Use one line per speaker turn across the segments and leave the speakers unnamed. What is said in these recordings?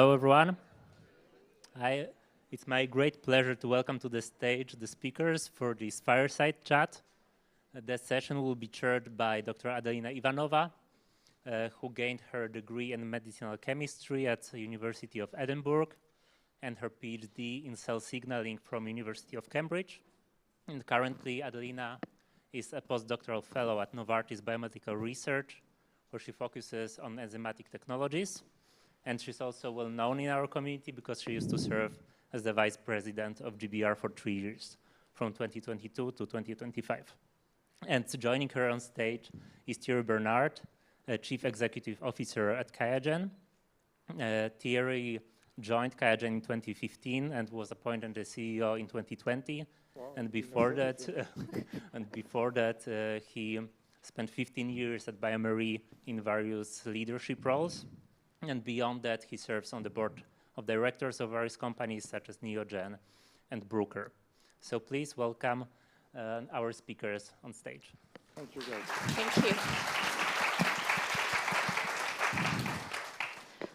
Hello, everyone. It's my great pleasure to welcome to the stage the speakers for this Fireside chat. That session will be chaired by Dr. Adelina Ivanova, who gained her degree in medicinal chemistry at the University of Edinburgh and her PhD in cell signaling from University of Cambridge. And currently, Adelina is a postdoctoral fellow at Novartis Biomedical Research, where she focuses on enzymatic technologies. And she's also well known in our community because she used to serve as the vice president of GBR for 3 years, from 2022 to 2025. And joining her on stage is Thierry Bernard, Chief Executive Officer at QIAGEN. Thierry joined QIAGEN in 2015 and was appointed the CEO in 2020. Wow. And before that, he spent 15 years at bioMérieux in various leadership roles. And beyond that, he serves on the board of directors of various companies such as Neogen and Bruker. So please welcome our speakers on stage.
Thank you, guys.
Thank you.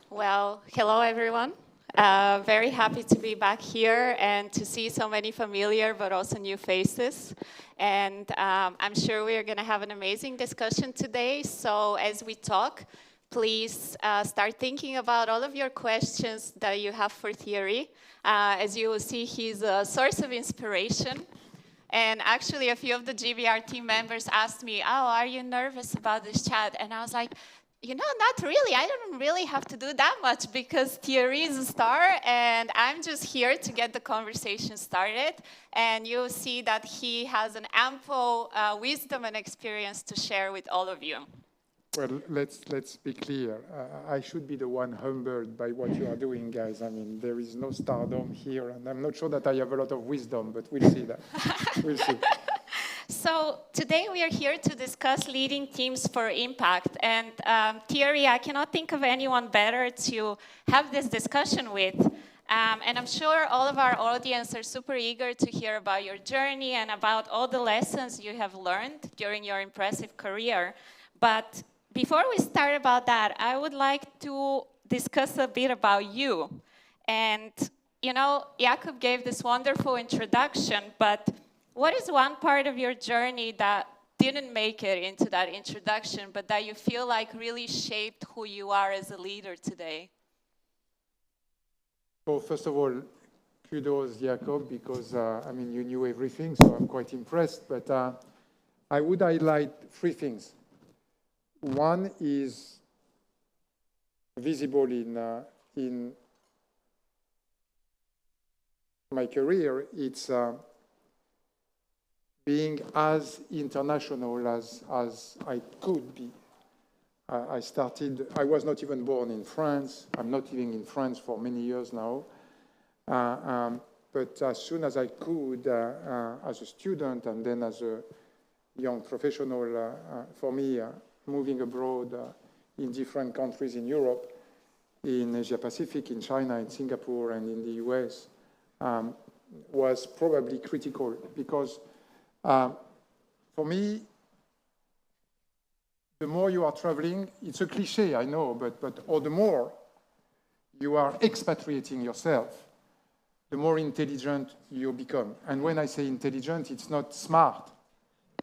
Well, hello, everyone. Very happy to be back here and to see so many familiar but also new faces. And I'm sure we're going to have an amazing discussion today. So as we talk, please start thinking about all of your questions that you have for Thierry. As you will see, he's a source of inspiration. And actually, a few of the GBR team members asked me, oh, are you nervous about this chat? And I was like, you know, not really. I don't really have to do that much because Thierry is a star, and I'm just here to get the conversation started. And you'll see that he has an ample wisdom and experience to share with all of you.
Well, let's be clear. I should be the one humbled by what you are doing, guys. I mean, there is no stardom here, and I'm not sure that I have a lot of wisdom, but we'll see that. We'll see.
So today we are here to discuss leading teams for impact. And Thierry, I cannot think of anyone better to have this discussion with. And I'm sure all of our audience are super eager to hear about your journey and about all the lessons you have learned during your impressive career. But before we start about that, I would like to discuss a bit about you. And, you know, Jakob gave this wonderful introduction, but what is one part of your journey that didn't make it into that introduction, but that you feel like really shaped who you are as a leader today?
Well, first of all, kudos, Jakob, because, I mean, you knew everything, so I'm quite impressed. But I would highlight three things. One is visible in my career. It's being as international as I could be. I was not even born in France. I'm not living in France for many years now. But as soon as I could, as a student and then as a young professional, for me, moving abroad in different countries in Europe, in Asia Pacific, in China, in Singapore, and in the US, was probably critical because for me, the more you are traveling, it's a cliche, I know, or the more you are expatriating yourself, the more intelligent you become. And when I say intelligent, it's not smart.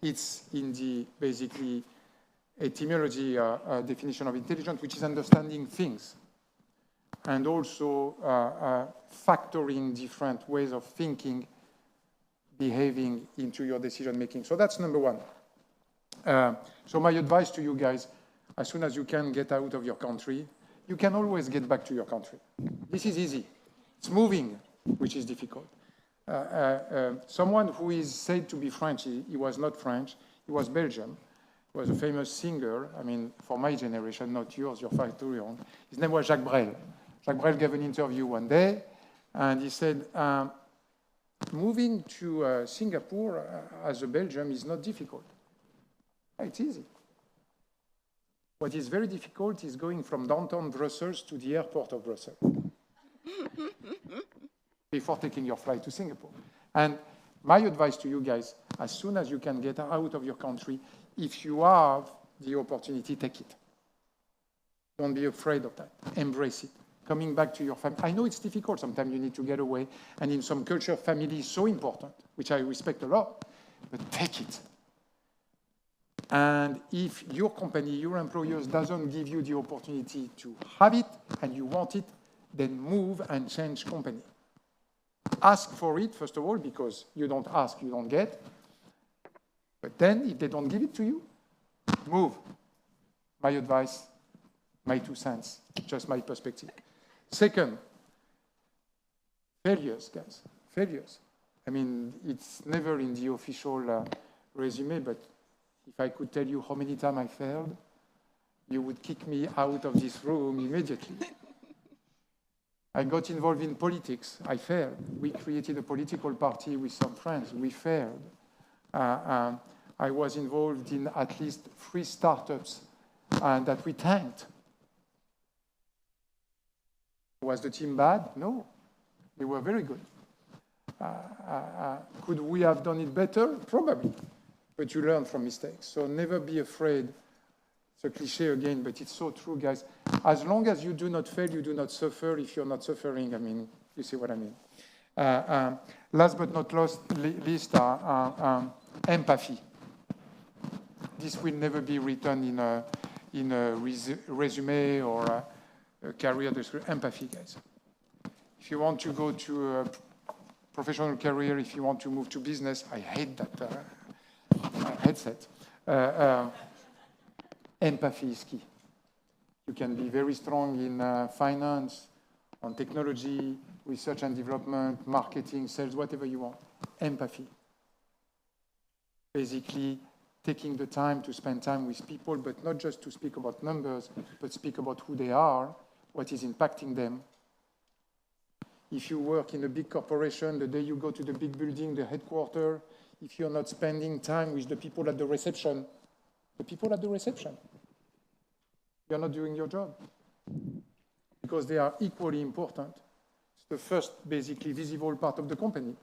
It's in the basically etymology definition of intelligence, which is understanding things and also factoring different ways of thinking, behaving into your decision making. So that's number one. So my advice to you guys, as soon as you can get out of your country, you can always get back to your country. This is easy. It's moving, which is difficult. Someone who is said to be French, he was not French, he was Belgian. He was a famous singer, I mean, for my generation, not yours, you're far too young. His name was Jacques Brel. Jacques Brel gave an interview one day, and he said, moving to Singapore as a Belgian is not difficult. It's easy. What is very difficult is going from downtown Brussels to the airport of Brussels before taking your flight to Singapore. And my advice to you guys, as soon as you can get out of your country, if you have the opportunity, take it. Don't be afraid of that. Embrace it. coming back to your family. I know it's difficult. Sometimes you need to get away. And in some culture, family is so important, which I respect a lot, but take it. And if your company, your employers doesn't give you the opportunity to have it and you want it, then move and change company. Ask for it, first of all, because you don't ask, you don't get. But then, if they don't give it to you, move. My advice, my 2 cents, just my perspective. Second, failures, guys, failures. I mean, it's never in the official resume, but if I could tell you how many times I failed, you would kick me out of this room immediately. I got involved in politics. I failed. We created a political party with some friends. We failed. I was involved in at least 3 startups that we tanked. Was the team bad? No. They were very good. Could we have done it better? Probably. But you learn from mistakes. So never be afraid. It's a cliche again, but it's so true, guys. As long as you do not fail, you do not suffer. If you're not suffering, I mean, you see what I mean. Last but not least, empathy. This will never be written in a resume or a career description. Empathy, guys. If you want to go to a professional career, if you want to move to business, I hate that headset. Empathy is key. You can be very strong in finance, on technology, research and development, marketing, sales, whatever you want. Empathy. Basically, taking the time to spend time with people, but not just to speak about numbers, but speak about who they are, what is impacting them. If you work in a big corporation, the day you go to the big building, the headquarters, if you're not spending time with the people at the reception, you're not doing your job. Because they are equally important. It's the first, basically, visible part of the company.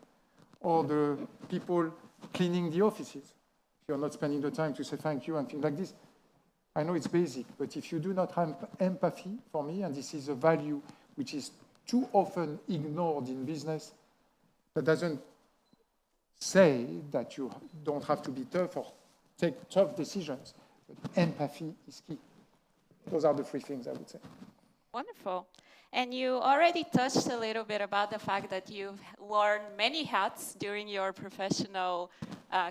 Or the people cleaning the offices. If you're not spending the time to say thank you and things like this. I know it's basic, but if you do not have empathy, for me, and this is a value which is too often ignored in business, that doesn't say that you don't have to be tough or take tough decisions, but empathy is key. Those are the 3 things I would say.
Wonderful. And you already touched a little bit about the fact that you've worn many hats during your professional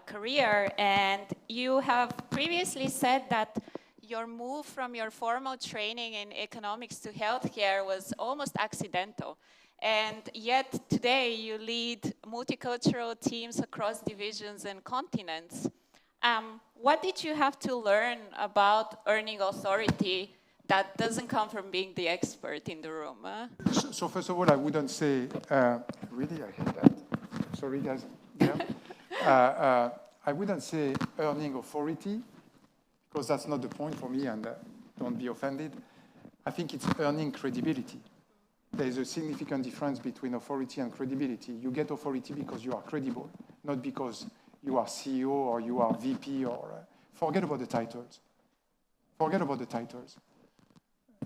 career, and you have previously said that your move from your formal training in economics to healthcare was almost accidental. And yet today you lead multicultural teams across divisions and continents. What did you have to learn about earning authority that doesn't come from being the expert in the room?
So first of all, I wouldn't say, really, I hate that. Sorry, guys. Yeah. I wouldn't say earning authority, because that's not the point for me, and don't be offended. I think it's earning credibility. There is a significant difference between authority and credibility. You get authority because you are credible, not because you are CEO or you are VP or... forget about the titles. Forget about the titles.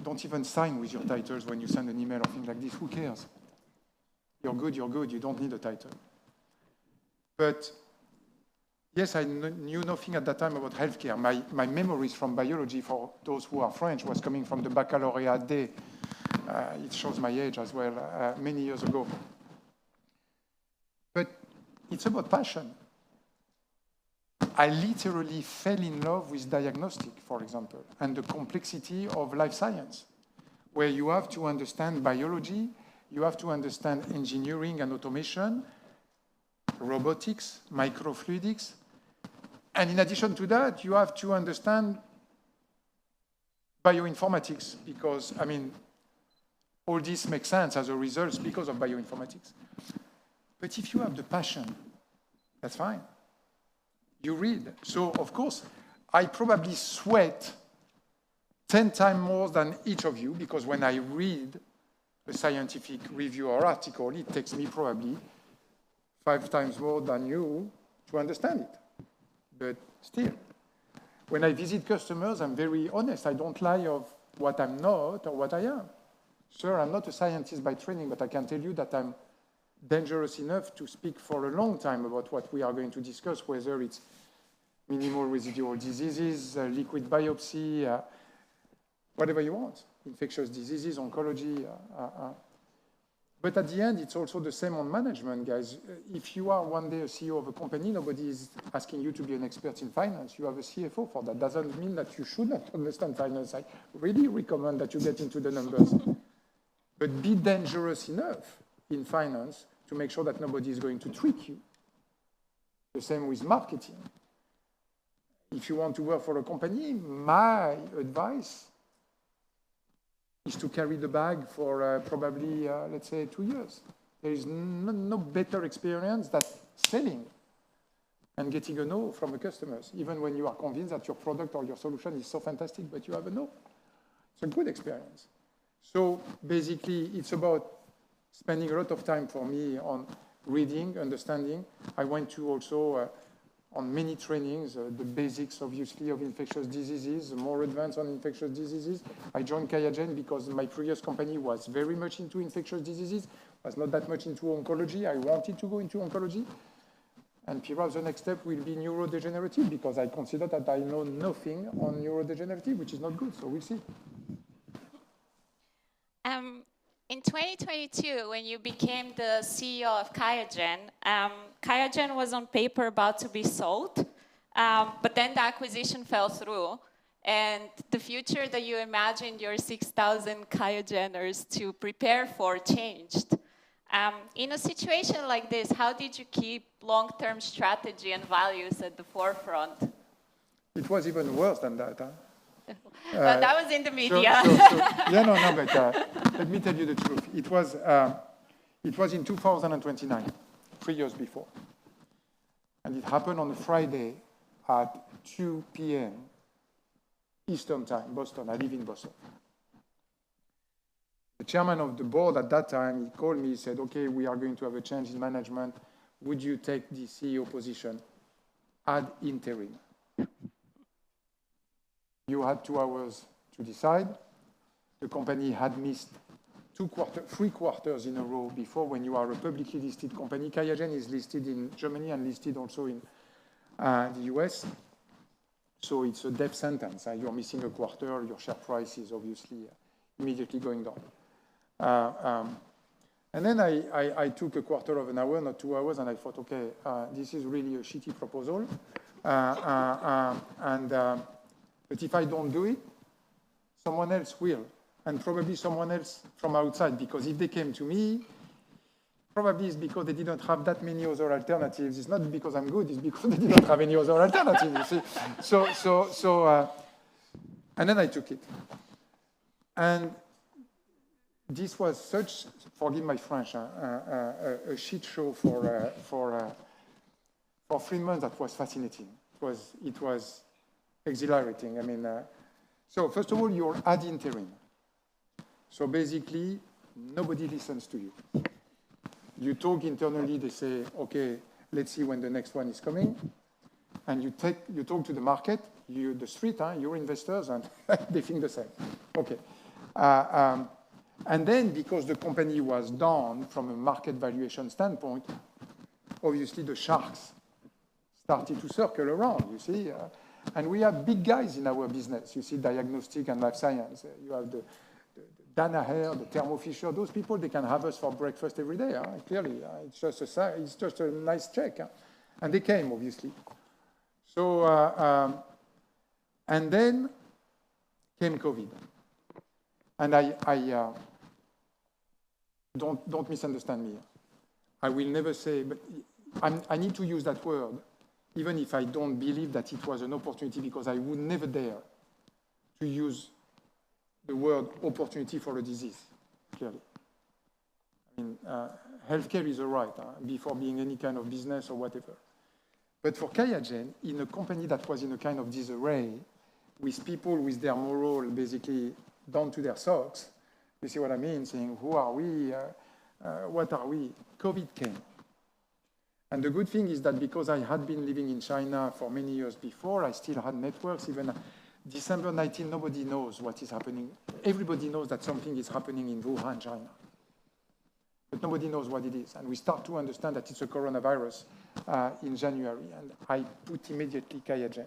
Don't even sign with your titles when you send an email or things like this. Who cares? You're good, you're good. You don't need a title. But yes, I knew nothing at that time about healthcare. My memories from biology, for those who are French, was coming from the baccalaureate day. It shows my age as well, many years ago. But it's about passion. I literally fell in love with diagnostic, for example, and the complexity of life science, where you have to understand biology, you have to understand engineering and automation, robotics, microfluidics, and in addition to that, you have to understand bioinformatics, because, I mean, all this makes sense as a result because of bioinformatics. But if you have the passion, that's fine. You read. So, of course, I probably sweat 10 times more than each of you, because when I read a scientific review or article, it takes me probably 5 times more than you to understand it. But still, when I visit customers, I'm very honest. I don't lie of what I'm not or what I am. sir, I'm not a scientist by training, but I can tell you that I'm dangerous enough to speak for a long time about what we are going to discuss, whether it's minimal residual diseases, liquid biopsy, whatever you want, infectious diseases, oncology. But at the end, it's also the same on management, guys. If you are one day a CEO of a company, nobody is asking you to be an expert in finance. You have a CFO for that. Doesn't mean that you should not understand finance. I really recommend that you get into the numbers. But be dangerous enough in finance to make sure that nobody is going to trick you. The same with marketing. If you want to work for a company, my advice is to carry the bag for probably, let's say, 2 years. There is no better experience than selling and getting a no from the customers, even when you are convinced that your product or your solution is so fantastic, but you have a no. It's a good experience. So basically, it's about spending a lot of time for me on reading, understanding. I went to also on many trainings, the basics, obviously, of infectious diseases, more advanced on infectious diseases. I joined QIAGEN because my previous company was very much into infectious diseases, was not that much into oncology. I wanted to go into oncology. And perhaps the next step will be neurodegenerative, because I consider that I know nothing on neurodegenerative, which is not good, so we'll see.
In 2022, when you became the CEO of QIAGEN, QIAGEN was on paper about to be sold, but then the acquisition fell through, and the future that you imagined your 6,000 QIAGENers to prepare for changed. In a situation like this, how did you keep long-term strategy and values at the forefront?
It was even worse than that. Huh?
That was in the media.
But let me tell you the truth. It was in 2029, 3 years before. And it happened on a Friday at 2 p.m. Eastern time, Boston. I live in Boston. The chairman of the board at that time, he called me, he said, okay, we are going to have a change in management. Would you take the CEO position ad interim? You had 2 hours to decide. The company had missed 3 quarters in a row before. When you are a publicly listed company, QIAGEN is listed in Germany and listed also in the US. So it's a death sentence. You're missing a quarter, your share price is obviously immediately going down. And then I took a quarter of an hour, not 2 hours, and I thought, okay, this is really a shitty proposal. But if I don't do it, someone else will, and probably someone else from outside, because if they came to me, probably it's because they didn't have that many other alternatives. It's not because I'm good, it's because they didn't have any other alternatives, you see. And then I took it. And this was such, forgive my French, a shit show for 3 months that was fascinating. It was exhilarating. I mean, so first of all, you're ad interim. So basically, nobody listens to you. You talk internally, they say, okay, let's see when the next one is coming. And you talk to the market, the street, your investors, and they think the same. Okay. And then, because the company was down from a market valuation standpoint, obviously the sharks started to circle around, you see. And we have big guys in our business. You see, diagnostic and life science. You have the Danaher, the Thermo Fisher. Those people, they can have us for breakfast every day. Clearly, it's just a nice check. And they came, obviously. So, and then came COVID. And I don't misunderstand me. I will never say, but I need to use that word, even if I don't believe that it was an opportunity, because I would never dare to use the word opportunity for a disease, clearly. I mean, healthcare is a right, before being any kind of business or whatever. But for QIAGEN, in a company that was in a kind of disarray, with people with their moral basically down to their socks, you see what I mean, saying, who are we, what are we? COVID came. And the good thing is that because I had been living in China for many years before, I still had networks, even December 19, nobody knows what is happening. Everybody knows that something is happening in Wuhan, China. But nobody knows what it is. And we start to understand that it's a coronavirus in January. And I put immediately QIAGEN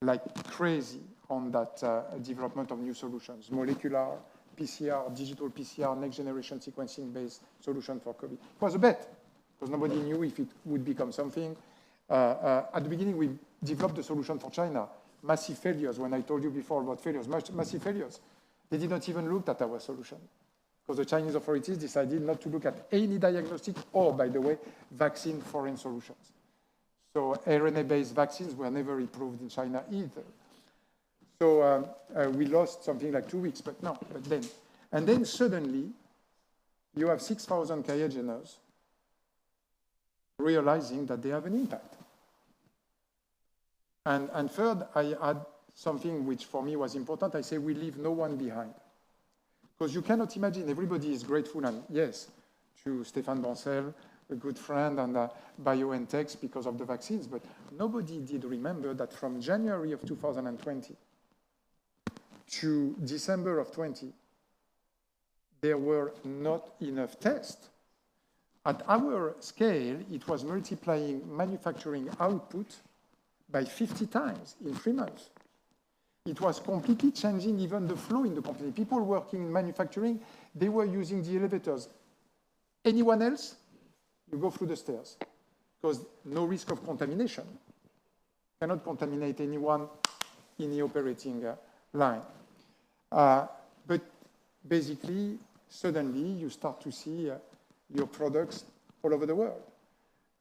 like crazy on that development of new solutions, molecular, PCR, digital PCR, next generation sequencing-based solution for COVID. It was a bet, because nobody knew if it would become something. At the beginning, we developed the solution for China. Massive failures, when I told you before about failures, massive failures. They did not even look at our solution, because the Chinese authorities decided not to look at any diagnostic or, by the way, vaccine foreign solutions. So RNA-based vaccines were never approved in China either. So we lost something like 2 weeks, but then. And then suddenly, you have 6,000 QIAGENers realizing that they have an impact. And third, I add something which for me was important. I say we leave no one behind. Because you cannot imagine, everybody is grateful, and yes, to Stéphane Bancel, a good friend, and BioNTech because of the vaccines, but nobody did remember that from January of 2020 to December of 20, there were not enough tests. At our scale, it was multiplying manufacturing output by 50 times in 3 months. It was completely changing even the flow in the company. People working in manufacturing, they were using the elevators. Anyone else? You go through the stairs, because no risk of contamination. Cannot contaminate anyone in the operating line. But basically, suddenly, you start to see your products all over the world.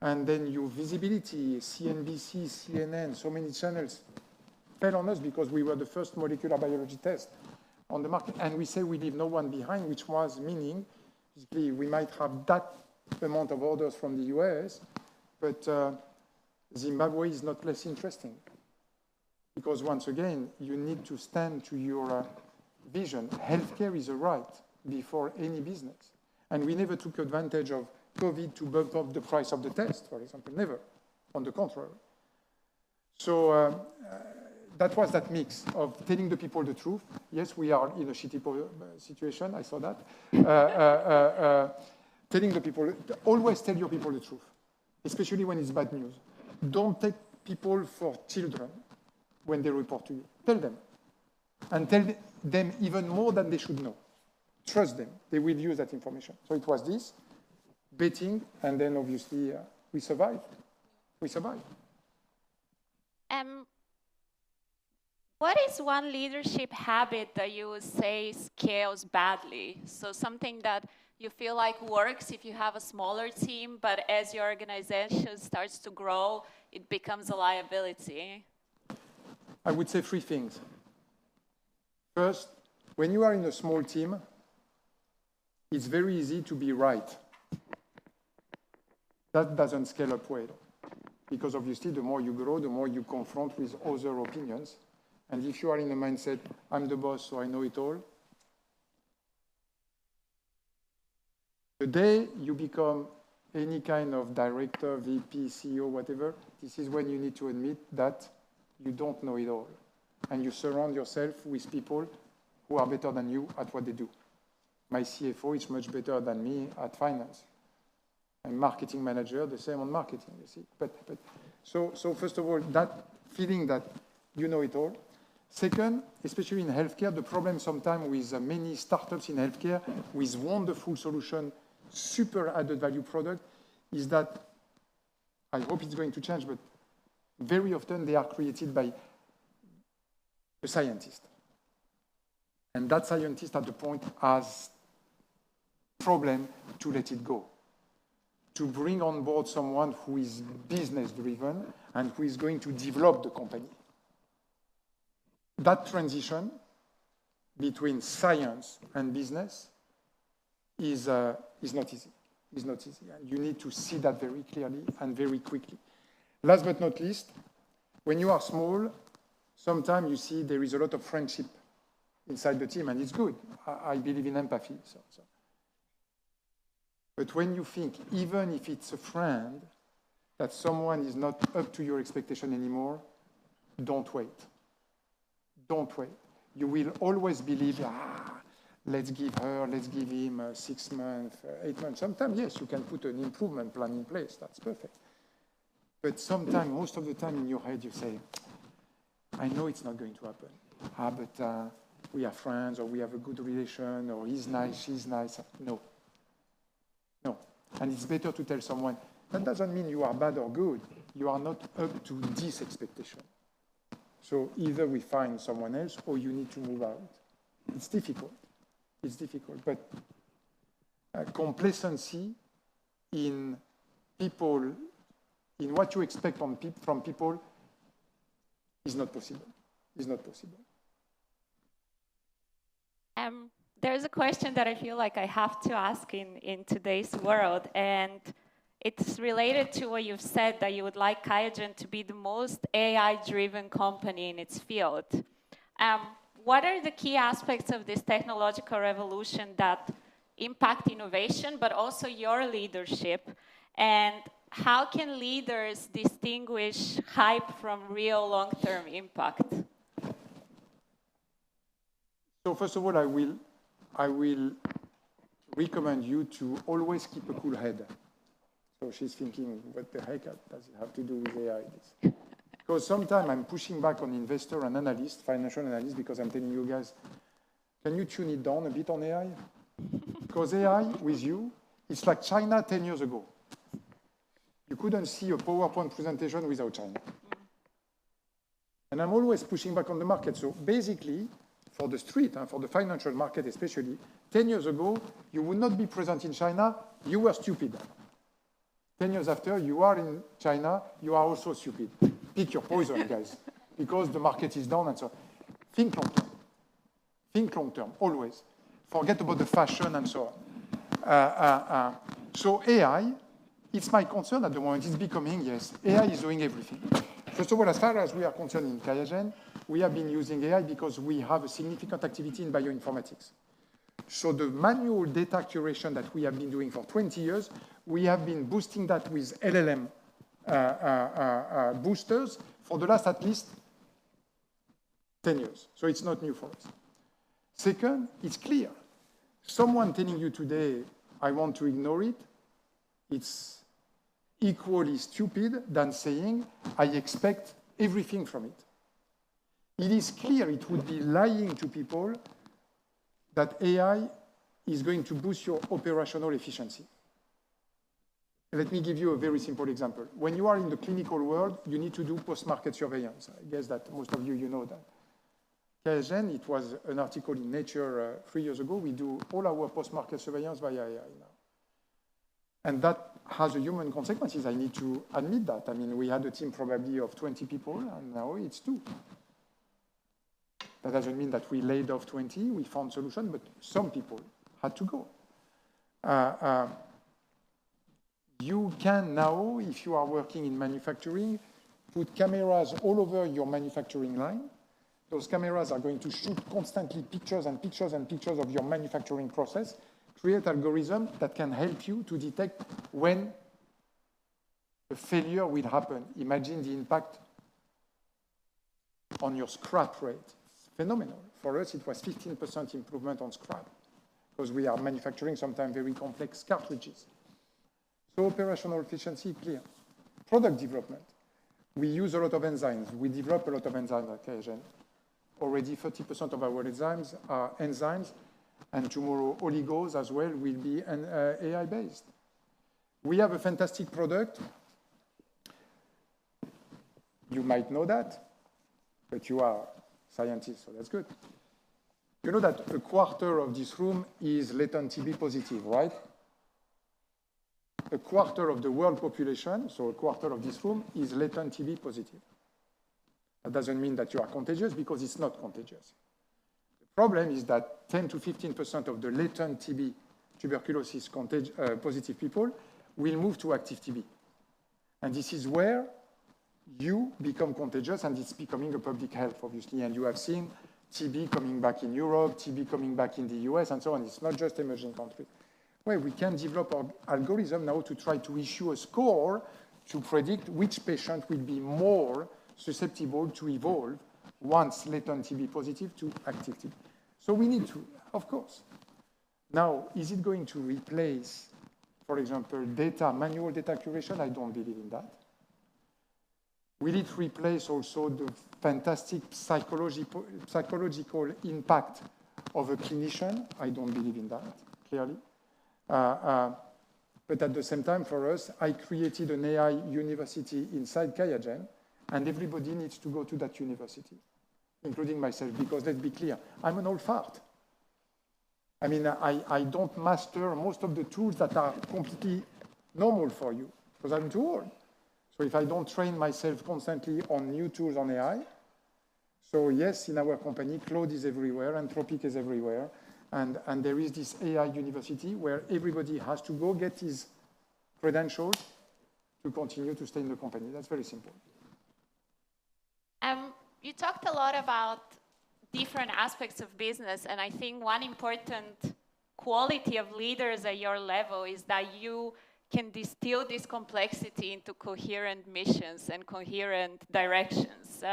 And then your visibility, CNBC, CNN, so many channels fell on us because we were the first molecular biology test on the market. And we say we leave no one behind, which was meaning, basically, we might have that amount of orders from the US, but Zimbabwe is not less interesting. Because once again, you need to stand to your vision. Healthcare is a right before any business. And we never took advantage of COVID to bump up the price of the test, for example, never, on the contrary. So that was that mix of telling the people the truth. Yes, we are in a shitty situation, I saw that. Telling the people, always tell your people the truth, especially when it's bad news. Don't take people for children when they report to you. Tell them. And tell them even more than they should know. Trust them. They will use that information. So it was this, betting, and then obviously we survived. We survived.
What is one leadership habit that you would say scales badly? So something that you feel like works if you have a smaller team, but as your organization starts to grow, it becomes a liability?
I would say 3 things. First, when you are in a small team, it's very easy to be right. That doesn't scale up well, because obviously the more you grow, the more you confront with other opinions. And if you are in a mindset, I'm the boss, so I know it all, the day you become any kind of director, VP, CEO, whatever, this is when you need to admit that you don't know it all. And you surround yourself with people who are better than you at what they do. My CFO is much better than me at finance. I'm marketing manager, the same on marketing, you see. So first of all, that feeling that you know it all. Second, especially in healthcare, the problem sometimes with many startups in healthcare with wonderful solution, super added value product, is that, I hope it's going to change, but very often they are created by a scientist. And that scientist at the point has problem to let it go, to bring on board someone who is business-driven and who is going to develop the company. That transition between science and business is not easy. It's not easy. And you need to see that very clearly and very quickly. Last but not least, when you are small, sometimes you see there is a lot of friendship inside the team, and it's good. I believe in empathy. But when you think, even if it's a friend, that someone is not up to your expectation anymore, don't wait. Don't wait. You will always believe, let's give him 6 months, 8 months. Sometimes, yes, you can put an improvement plan in place. That's perfect. But sometimes, most of the time in your head, you say, I know it's not going to happen. But we are friends, or we have a good relation, or he's nice, she's nice. No. No. And it's better to tell someone, that doesn't mean you are bad or good. You are not up to this expectation. So either we find someone else, or you need to move out. It's difficult. It's difficult. But complacency in people, in what you expect from people, is not possible. Is not possible.
There's a question that I feel like I have to ask in today's world, and it's related to what you've said, that you would like QIAGEN to be the most AI-driven company in its field. What are the key aspects of this technological revolution that impact innovation, but also your leadership? And how can leaders distinguish hype from real long-term impact?
So first of all, I will recommend you to always keep a cool head. So she's thinking, what the heck does it have to do with AI? Because sometimes I'm pushing back on investor and analyst, financial analyst, because I'm telling you guys, can you tune it down a bit on AI? Because AI with you, it's like China 10 years ago. You couldn't see a PowerPoint presentation without China. And I'm always pushing back on the market. So basically, for the street, for the financial market especially, 10 years ago, you would not be present in China, you were stupid. 10 years after, you are in China, you are also stupid. Pick your poison, guys, because the market is down and so on. Think long term. Think long term, always. Forget about the fashion and so on. So AI, it's my concern at the moment. It's becoming, yes, AI is doing everything. First of all, as far as we are concerned in QIAGEN, we have been using AI because we have a significant activity in bioinformatics. So the manual data curation that we have been doing for 20 years, we have been boosting that with LLM boosters for the last at least 10 years. So it's not new for us. Second, it's clear. Someone telling you today, I want to ignore it, it's equally stupid than saying, I expect everything from it. It is clear it would be lying to people that AI is going to boost your operational efficiency. Let me give you a very simple example. When you are in the clinical world, you need to do post-market surveillance. I guess that most of you know that. QIAGEN, it was an article in Nature 3 years ago. We do all our post-market surveillance via AI now. And that has a human consequences. I need to admit that. I mean, we had a team probably of 20 people, and now it's 2. That doesn't mean that we laid off 20, we found solution, but some people had to go. You can now, if you are working in manufacturing, put cameras all over your manufacturing line. Those cameras are going to shoot constantly pictures and pictures and pictures of your manufacturing process, create algorithms that can help you to detect when a failure will happen. Imagine the impact on your scrap rate. It's phenomenal. For us, it was 15% improvement on scrap because we are manufacturing sometimes very complex cartridges. So operational efficiency, clear. Product development. We use a lot of enzymes. We develop a lot of enzymes at QIAGEN. Already 30% of our enzymes are enzymes, and tomorrow oligos as well will be AI-based. We have a fantastic product. You might know that, but you are scientists, so that's good. You know that a quarter of this room is latent TB positive, right? A quarter of the world population, so a quarter of this room, is latent TB positive. That doesn't mean that you are contagious because it's not contagious. The problem is that 10 to 15% of the latent TB, tuberculosis positive people, will move to active TB. And this is where you become contagious, and it's becoming a public health, obviously. And you have seen TB coming back in Europe, TB coming back in the US, and so on. It's not just emerging countries. Well, we can develop our algorithm now to try to issue a score to predict which patient will be more susceptible to evolve once latent TB positive to active TB. So we need to, of course. Now, is it going to replace, for example, manual data curation? I don't believe in that. Will it replace also the fantastic psychological impact of a clinician? I don't believe in that, clearly. But at the same time, for us, I created an AI university inside QIAGEN, and everybody needs to go to that university, including myself, because let's be clear, I'm an old fart. I mean, I don't master most of the tools that are completely normal for you, because I'm too old. So if I don't train myself constantly on new tools on AI, so yes, in our company, Claude is everywhere, Anthropic is everywhere, and there is this AI university where everybody has to go get his credentials to continue to stay in the company. That's very simple.
You talked a lot about different aspects of business, and I think one important quality of leaders at your level is that you can distill this complexity into coherent missions and coherent directions.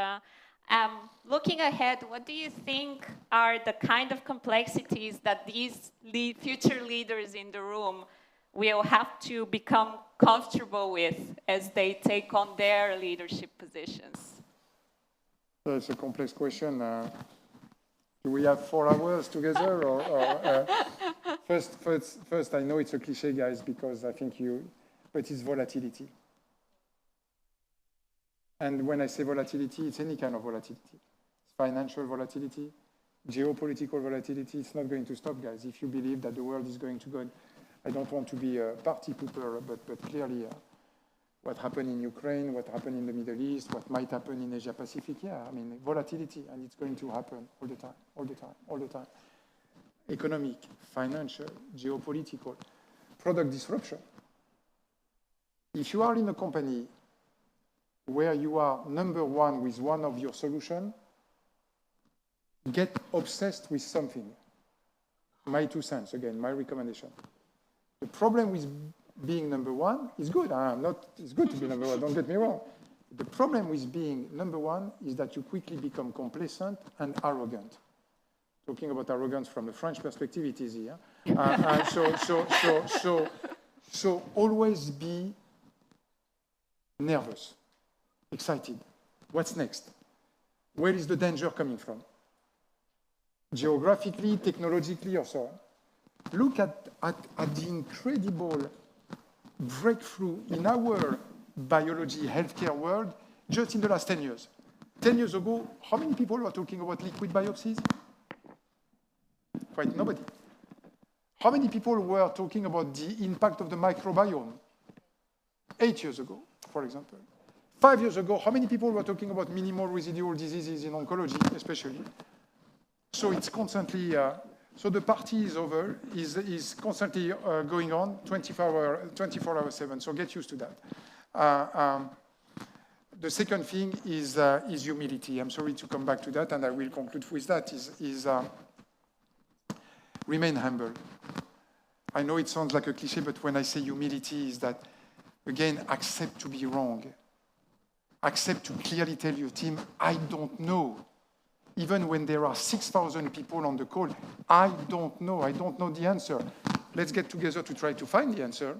Looking ahead, what do you think are the kind of complexities that these future leaders in the room will have to become comfortable with as they take on their leadership positions?
That's a complex question. Do we have 4 hours together? First, I know it's a cliche, guys, because I think but it's volatility. And when I say volatility, it's any kind of volatility. It's financial volatility, geopolitical volatility. It's not going to stop, guys. If you believe that the world is going to go, I don't want to be a party pooper, but clearly what happened in Ukraine, what happened in the Middle East, what might happen in Asia Pacific, I mean, volatility, and it's going to happen all the time, all the time, all the time. Economic, financial, geopolitical, product disruption. If you are in a company where you are number one with one of your solutions, get obsessed with something. My 2 cents, again, my recommendation. The problem with being number one is good. It's good to be number one, don't get me wrong. The problem with being number one is that you quickly become complacent and arrogant. Talking about arrogance from a French perspective, it is easy. So always be nervous, excited. What's next? Where is the danger coming from? Geographically, technologically, or so on. Look at the incredible breakthrough in our biology, healthcare world just in the last 10 years. 10 years ago, how many people were talking about liquid biopsies? Quite nobody. How many people were talking about the impact of the microbiome? 8 years ago, for example. 5 years ago, how many people were talking about minimal residual diseases in oncology, especially? So it's constantly, so the party is over, is constantly going on 24/7, so get used to that. The second thing is humility. I'm sorry to come back to that, and I will conclude with that, is remain humble. I know it sounds like a cliche, but when I say humility is that, again, accept to be wrong. Accept to clearly tell your team, I don't know. Even when there are 6,000 people on the call, I don't know the answer. Let's get together to try to find the answer,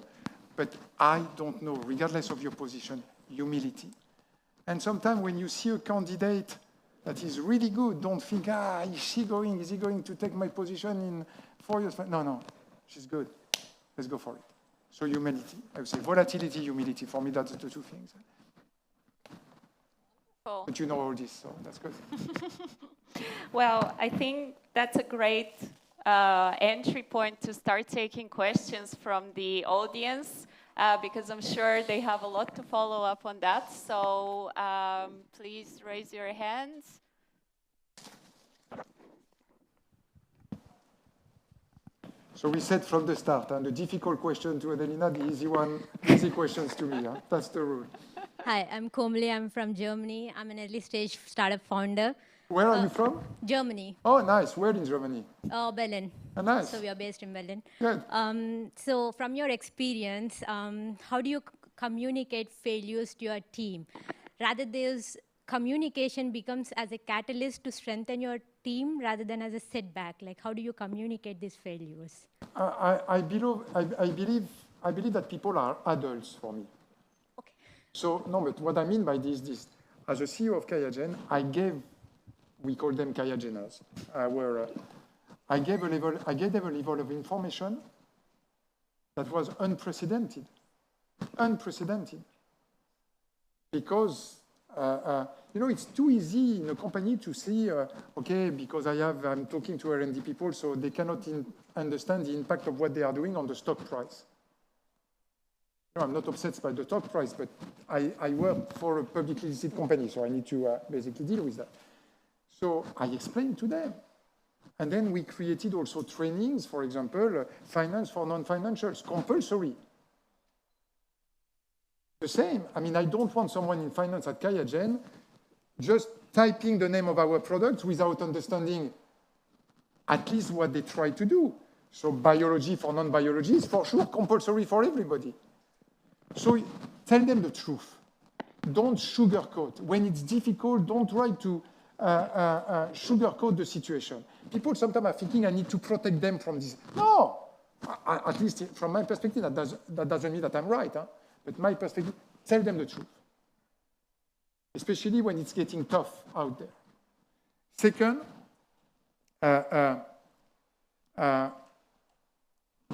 but I don't know, regardless of your position, humility. And sometimes when you see a candidate that is really good, don't think, is he going to take my position in 4 years? No, she's good. Let's go for it. So humility, I would say volatility, humility, for me, that's the 2 things.
Cool.
But you know all this, so that's good.
Well, I think that's a great entry point to start taking questions from the audience, because I'm sure they have a lot to follow up on that. So please raise your hands.
So we said from the start, the difficult question to Adelina, the easy questions to me. That's the rule.
Hi, I'm Komli. I'm from Germany. I'm an early stage startup founder.
Where are you from?
Germany.
Oh, nice. Where in Germany?
Berlin.
Oh, nice.
So we are based in Berlin.
Good.
So from your experience, how do you communicate failures to your team? Rather, there's communication becomes as a catalyst to strengthen your team rather than as a setback? Like, how do you communicate these failures?
I believe that people are adults for me.
Okay.
So, no, but what I mean by this as a CEO of QIAGEN, we call them QIAGENers, I gave them a level of information that was unprecedented. Unprecedented. Because, it's too easy in a company to see, okay, because I'm talking to R&D people, so they cannot understand the impact of what they are doing on the stock price. I'm not obsessed by the stock price, but I work for a publicly listed company, so I need to basically deal with that. So I explained to them. And then we created also trainings, for example, finance for non-financials, compulsory. The same. I mean, I don't want someone in finance at QIAGEN just typing the name of our products without understanding at least what they try to do. So biology for non-biology is for sure compulsory for everybody. So tell them the truth. Don't sugarcoat. When it's difficult, don't try to sugarcoat the situation. People sometimes are thinking I need to protect them from this. No! At least from my perspective, that doesn't mean that I'm right. Huh? But my perspective, tell them the truth. Especially when it's getting tough out there. Second,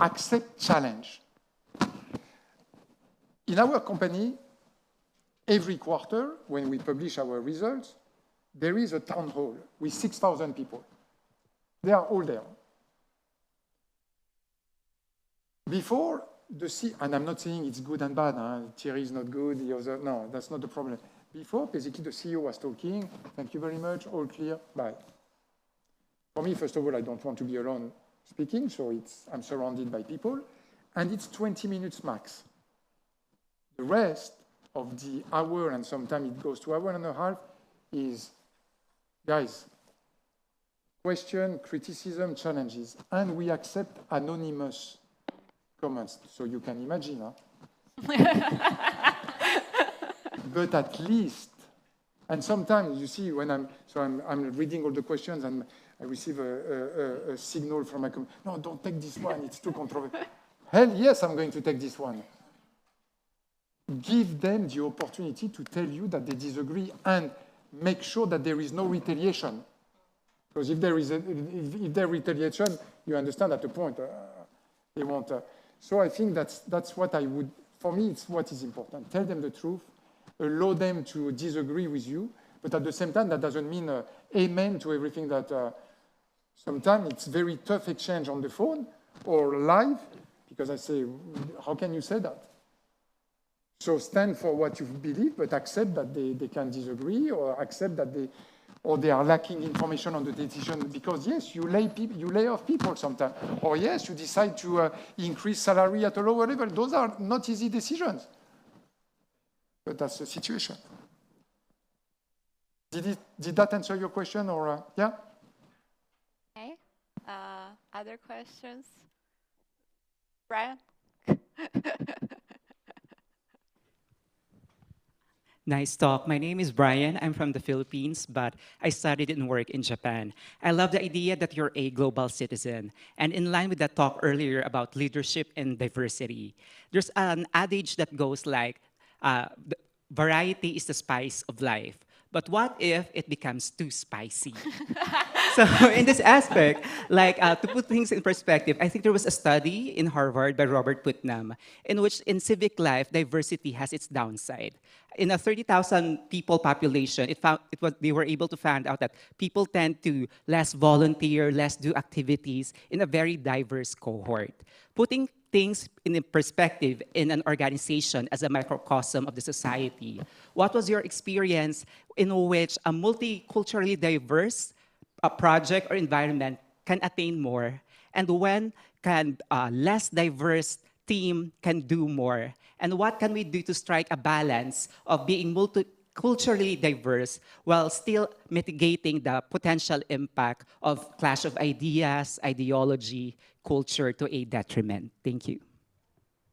accept challenge. In our company, every quarter, when we publish our results, there is a town hall with 6,000 people. They are all there. Before, and I'm not saying it's good and bad, Thierry is not good, the other, no, that's not the problem. Before, basically, the CEO was talking, thank you very much, all clear, bye. For me, first of all, I don't want to be alone speaking, so I'm surrounded by people, and it's 20 minutes max. The rest of the hour, and sometimes it goes to hour and a half, is, guys, question, criticism, challenges, and we accept anonymous comments, so you can imagine, But at least, and sometimes you see when I'm reading all the questions and I receive a signal from my company, no, don't take this one, it's too controversial. Hell yes, I'm going to take this one. Give them the opportunity to tell you that they disagree and make sure that there is no retaliation. Because if there is retaliation, you understand at a point they won't. So I think that's what I would, for me, it's what is important. Tell them the truth, allow them to disagree with you, but at the same time, that doesn't mean amen to everything that sometimes it's very tough exchange on the phone or live, because I say, how can you say that? So stand for what you believe, but accept that they can disagree, or accept that they are lacking information on the decision, because yes, you lay off people sometimes, or yes, you decide to increase salary at a lower level. Those are not easy decisions, but that's the situation. Did that answer your question, or yeah?
Okay. Other questions? Brian?
Nice talk. My name is Brian. I'm from the Philippines, but I studied and work in Japan. I love the idea that you're a global citizen. And in line with that talk earlier about leadership and diversity, there's an adage that goes like, variety is the spice of life. But what if it becomes too spicy? So in this aspect, to put things in perspective, I think there was a study in Harvard by Robert Putnam in which in civic life, diversity has its downside. In a 30,000 people population, they were able to find out that people tend to less volunteer, less do activities in a very diverse cohort. Putting things in perspective in an organization as a microcosm of the society, what was your experience in which a multiculturally diverse project or environment can attain more, and when can a less diverse team can do more? And what can we do to strike a balance of being multiculturally diverse while still mitigating the potential impact of clash of ideas, ideology, culture to a detriment? Thank you.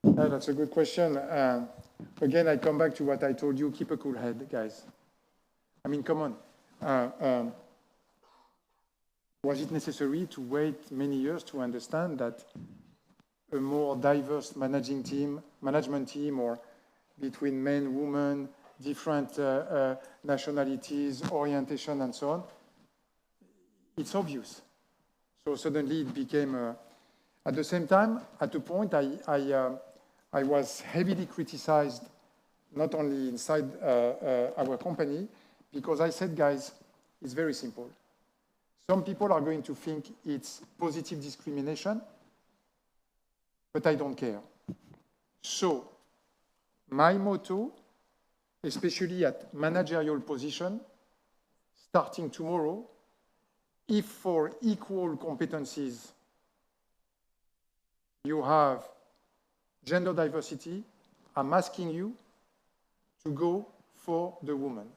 That's a good question. Again, I come back to what I told you, keep a cool head, guys. I mean, come on. Was it necessary to wait many years to understand that a more diverse management team, or between men, women, different nationalities, orientation, and so on, it's obvious. So suddenly it became, at the same time, at a point, I was heavily criticized, not only inside our company, because I said, guys, it's very simple. Some people are going to think it's positive discrimination, but I don't care. So my motto, especially at managerial position, starting tomorrow, if for equal competencies you have gender diversity, I'm asking you to go for the woman.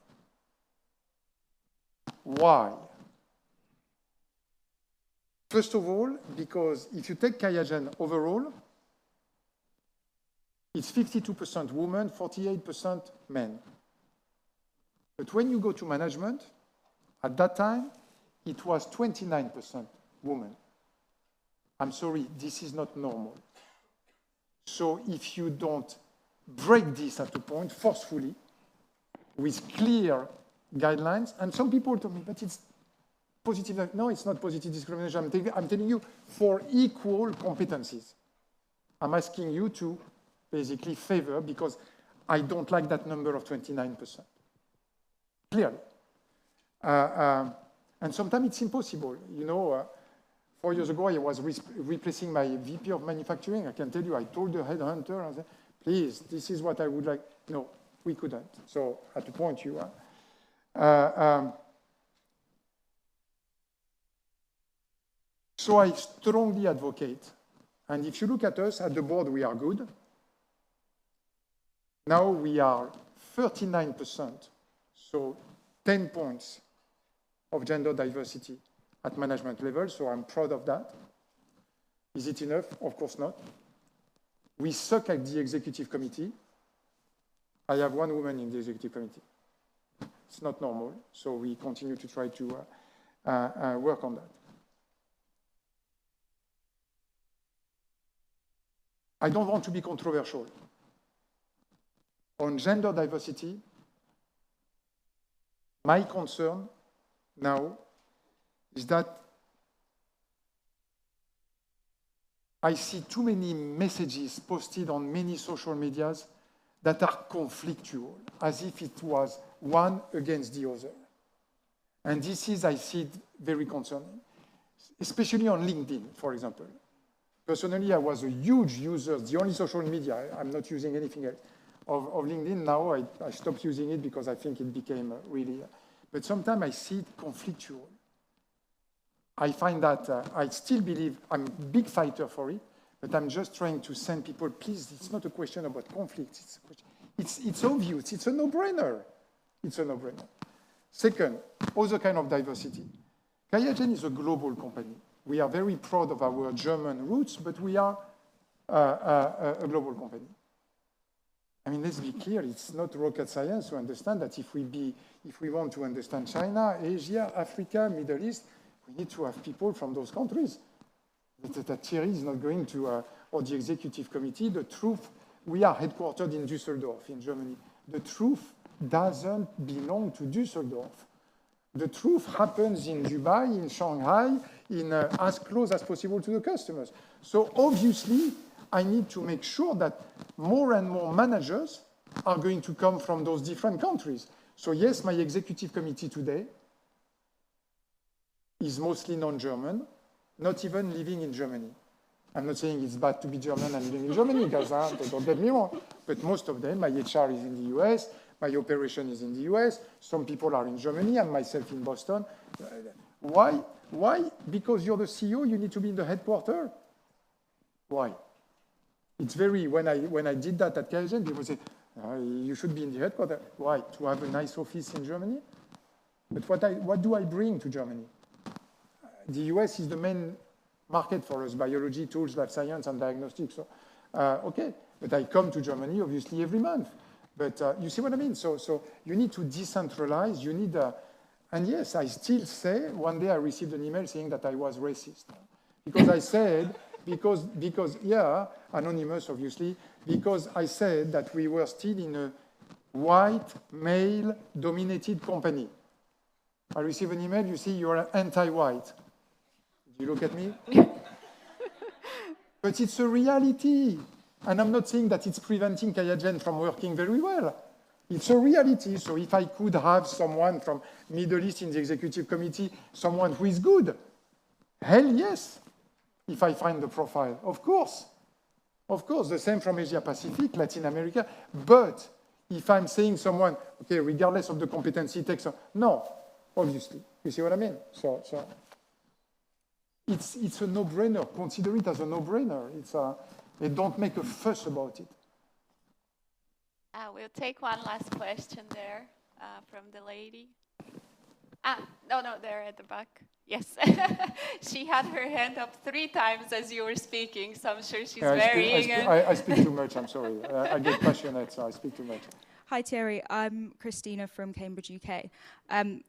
Why? First of all, because if you take QIAGEN overall, it's 52% women, 48% men. But when you go to management, at that time, it was 29% women. I'm sorry, this is not normal. So if you don't break this at a point forcefully, with clear guidelines, and some people told me, but it's positive. No, it's not positive discrimination. I'm telling you, for equal competencies. I'm asking you to basically favor, because I don't like that number of 29%. Clearly. And sometimes it's impossible. You know, 4 years ago, I was replacing my VP of manufacturing. I can tell you, I told the headhunter, I said, please, this is what I would like. No, we couldn't. So at the point you are. So I strongly advocate, and if you look at us, at the board, we are good. Now we are 39%, so 10 points of gender diversity at management level, so I'm proud of that. Is it enough? Of course not. We suck at the executive committee. I have one woman in the executive committee. It's not normal, so we continue to try to work on that. I don't want to be controversial. On gender diversity, my concern now is that I see too many messages posted on many social medias that are conflictual, as if it was one against the other. And this is, I see it very concerning, especially on LinkedIn, for example. Personally, I was a huge user, the only social media, I'm not using anything else, of LinkedIn. Now I stopped using it because I think it became really, but sometimes I see it conflictual. I find that I still believe I'm a big fighter for it, but I'm just trying to send people, please, it's not a question about conflict. It's obvious. It's a no-brainer. It's a no-brainer. Second, other kind of diversity. QIAGEN is a global company. We are very proud of our German roots, but we are a global company. I mean, let's be clear, it's not rocket science to understand that if we want to understand China, Asia, Africa, Middle East, we need to have people from those countries. That Thierry is not going to, or the executive committee, the truth, we are headquartered in Düsseldorf, in Germany. The truth doesn't belong to Düsseldorf. The truth happens in Dubai, in Shanghai, in as close as possible to the customers. So obviously, I need to make sure that more and more managers are going to come from those different countries. So yes, my executive committee today is mostly non-German, not even living in Germany. I'm not saying it's bad to be German and living in Germany, guys, don't get me wrong. But most of them, my HR is in the US, my operation is in the US, some people are in Germany, and myself in Boston. Why? Why? Because you're the CEO, you need to be in the headquarters? Why? It's very, when I did that at QIAGEN, people say, you should be in the headquarters. Why? To have a nice office in Germany? But what do I bring to Germany? The US is the main market for us, biology, tools, life science, and diagnostics. So, okay, but I come to Germany, obviously, every month. But you see what I mean? So you need to decentralize. You need and yes, I still say, one day I received an email saying that I was racist. Because I said, because yeah, anonymous, obviously, because I said that we were still in a white, male-dominated company. I received an email, you see, you're anti-white. You look at me? But it's a reality. And I'm not saying that it's preventing QIAGEN from working very well. It's a reality. So if I could have someone from Middle East in the executive committee, someone who is good, hell yes, if I find the profile, of course. Of course, the same from Asia Pacific, Latin America. But if I'm saying someone, okay, regardless of the competency, takes no, obviously. You see what I mean? So it's a no-brainer. Consider it as a no-brainer. They don't make a fuss about it.
We'll take one last question there from the lady. No, there at the back. Yes. She had her hand up 3 times as you were speaking, so I'm sure she's very eager.
I speak too much, I'm sorry. I get passionate, so I speak too much.
Hi, Thierry. I'm Christina from Cambridge, UK.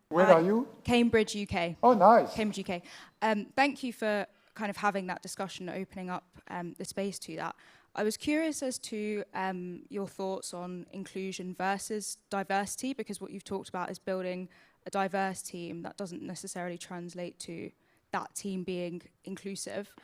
Where are you?
Cambridge, UK.
Oh, nice.
Cambridge, UK. Thank you for kind of having that discussion, opening up the space to that. I was curious as to your thoughts on inclusion versus diversity, because what you've talked about is building a diverse team. That doesn't necessarily translate to that team being inclusive.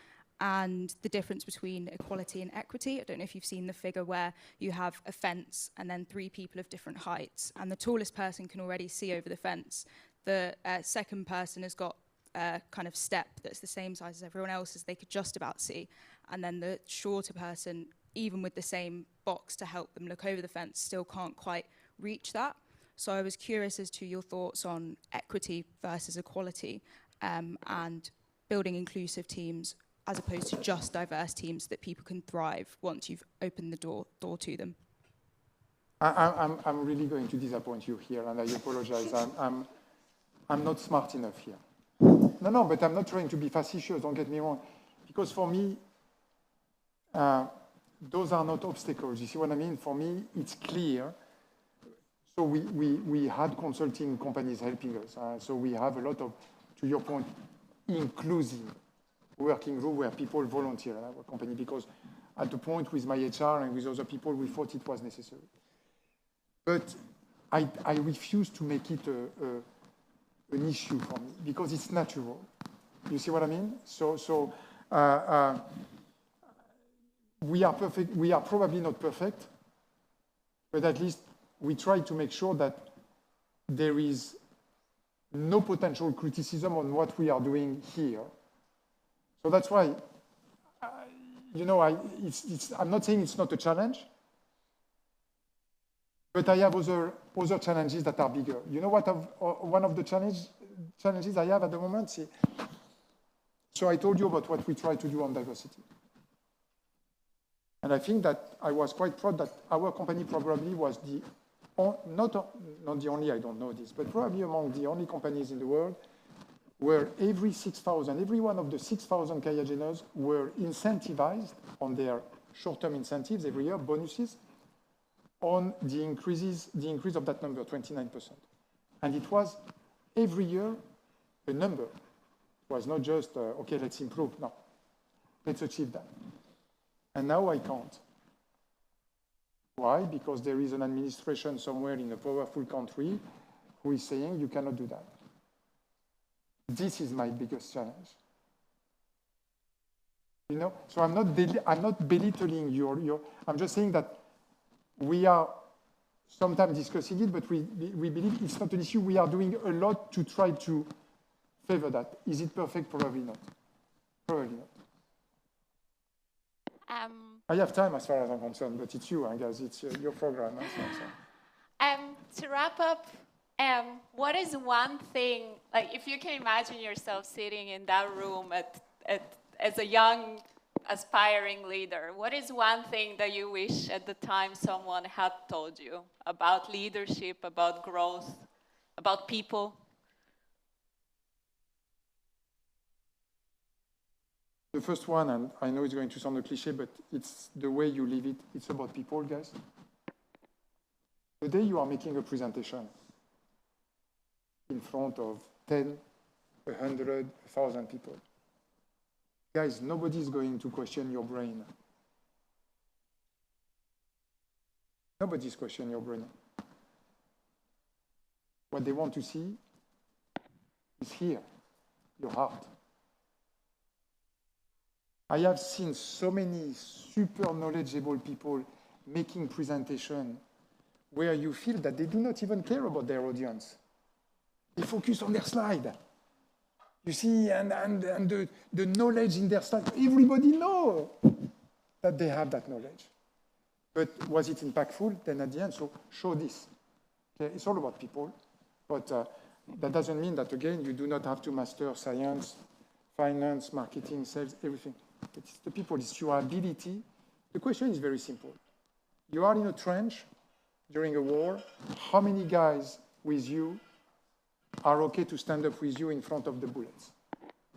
And the difference between equality and equity. I don't know if you've seen the figure where you have a fence and then 3 people of different heights, and the tallest person can already see over the fence. The second person has got a kind of step that's the same size as everyone else's, they could just about see. And then the shorter person, even with the same box to help them look over the fence, still can't quite reach that. So I was curious as to your thoughts on equity versus equality and building inclusive teams as opposed to just diverse teams that people can thrive once you've opened the door to them.
I'm really going to disappoint you here, and I apologize. I'm not smart enough here. No, but I'm not trying to be facetious, don't get me wrong. Because for me, those are not obstacles. You see what I mean? For me, it's clear. So we had consulting companies helping us. So we have a lot of, to your point, inclusive working group where people volunteer in our company, because at the point with my HR and with other people, we thought it was necessary. But I refuse to make it an issue for me, because it's natural. You see what I mean? So we are perfect. We are probably not perfect, but at least we try to make sure that there is no potential criticism on what we are doing here. So that's why, I'm not saying it's not a challenge, but I have other challenges that are bigger. You know what? One of the challenges I have at the moment. So I told you about what we try to do on diversity, and I think that I was quite proud that our company probably was not the only. I don't know this, but probably among the only companies in the world where every one of the 6,000 QIAGENers were incentivized on their short-term incentives every year, bonuses, on the increase of that number, 29%. And it was every year a number. It was not just, okay, let's improve. No, let's achieve that. And now I can't. Why? Because there is an administration somewhere in a powerful country who is saying you cannot do that. This is my biggest challenge. You know, so I'm not belittling your. I'm just saying that we are sometimes discussing it, but we believe it's not an issue. We are doing a lot to try to favor that. Is it perfect? Probably not. Probably not. I have time as far as I'm concerned, but it's you, guys. It's your program.
To wrap up, what is one thing, like if you can imagine yourself sitting in that room as a young, aspiring leader, what is one thing that you wish at the time someone had told you about leadership, about growth, about people?
The first one, and I know it's going to sound a cliche, but it's the way you live it. It's about people, guys. The day you are making a presentation in front of 10, 100, 1,000 people, guys, nobody's going to question your brain. Nobody's questioning your brain. What they want to see is here, your heart. I have seen so many super knowledgeable people making presentation where you feel that they do not even care about their audience. They focus on their slide. You see, and the knowledge in their slide, everybody knows that they have that knowledge. But was it impactful? Then at the end, so show this. Okay? It's all about people. But that doesn't mean that, again, you do not have to master science, finance, marketing, sales, everything. It's the people, it's your ability. The question is very simple. You are in a trench during a war. How many guys with you are okay to stand up with you in front of the bullets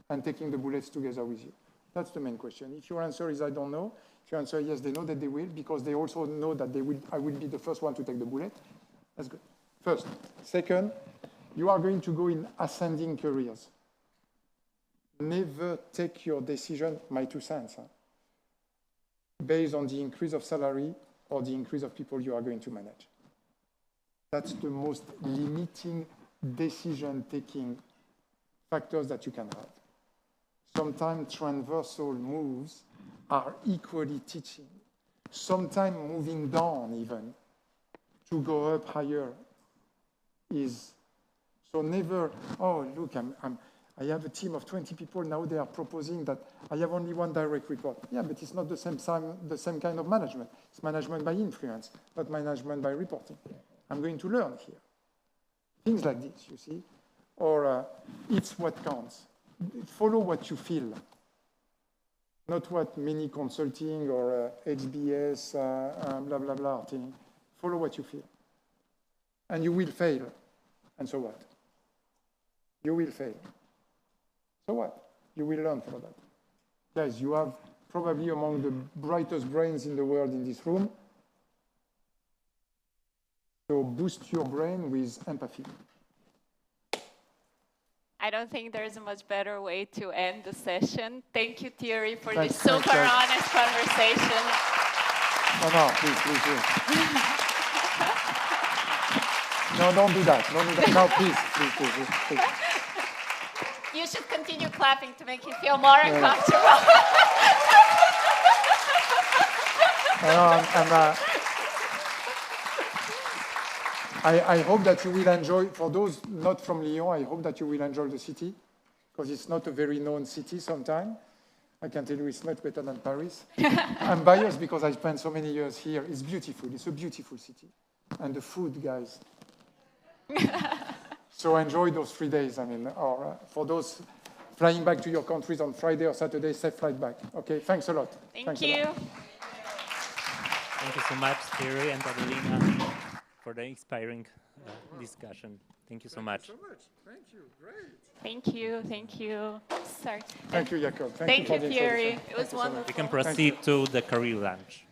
and taking the bullets together with you? That's the main question. If your answer is I don't know, if your answer is yes, they know that they will, because they also know that I will be the first one to take the bullet. That's good. First. Second, you are going to go in ascending careers. Never take your decision, my 2 cents, based on the increase of salary or the increase of people you are going to manage. That's the most limiting decision-taking factors that you can have. Sometimes transversal moves are equally teaching. Sometimes moving down even to go up higher is, so never, oh, look, I have a team of 20 people, now they are proposing that I have only 1 direct report. Yeah, but it's not the same kind of management. It's management by influence, not management by reporting. I'm going to learn here. Things like this, you see? Or it's what counts. Follow what you feel, not what many consulting or HBS, blah, blah, blah thing. Follow what you feel. And you will fail. And so what? You will fail. So what? You will learn from that. Guys, you have probably among the brightest brains in the world in this room. So boost your brain with empathy.
I don't think there's a much better way to end the session. Thank you, Thierry, for
Thanks,
this super honest conversation.
No, please. No, don't do that. Don't do that. No, please.
You should continue clapping to make you feel more uncomfortable.
I hope that you will enjoy, for those not from Lyon, I hope that you will enjoy the city, because it's not a very known city sometimes. I can tell you it's much better than Paris. I'm biased because I spent so many years here. It's beautiful. It's a beautiful city. And the food, guys. So enjoy those 3 days. I mean, or for those flying back to your countries on Friday or Saturday, safe flight back. Okay, thanks a lot.
Thank you.
Thank you so much, Thierry and Adelina, for the inspiring discussion. Thank you so much.
Thank you. Great.
Thank you. Sorry.
Thank you, Jacob.
Thank you,
for the
Thierry.
introduction.
It was wonderful.
We can proceed to the career lunch.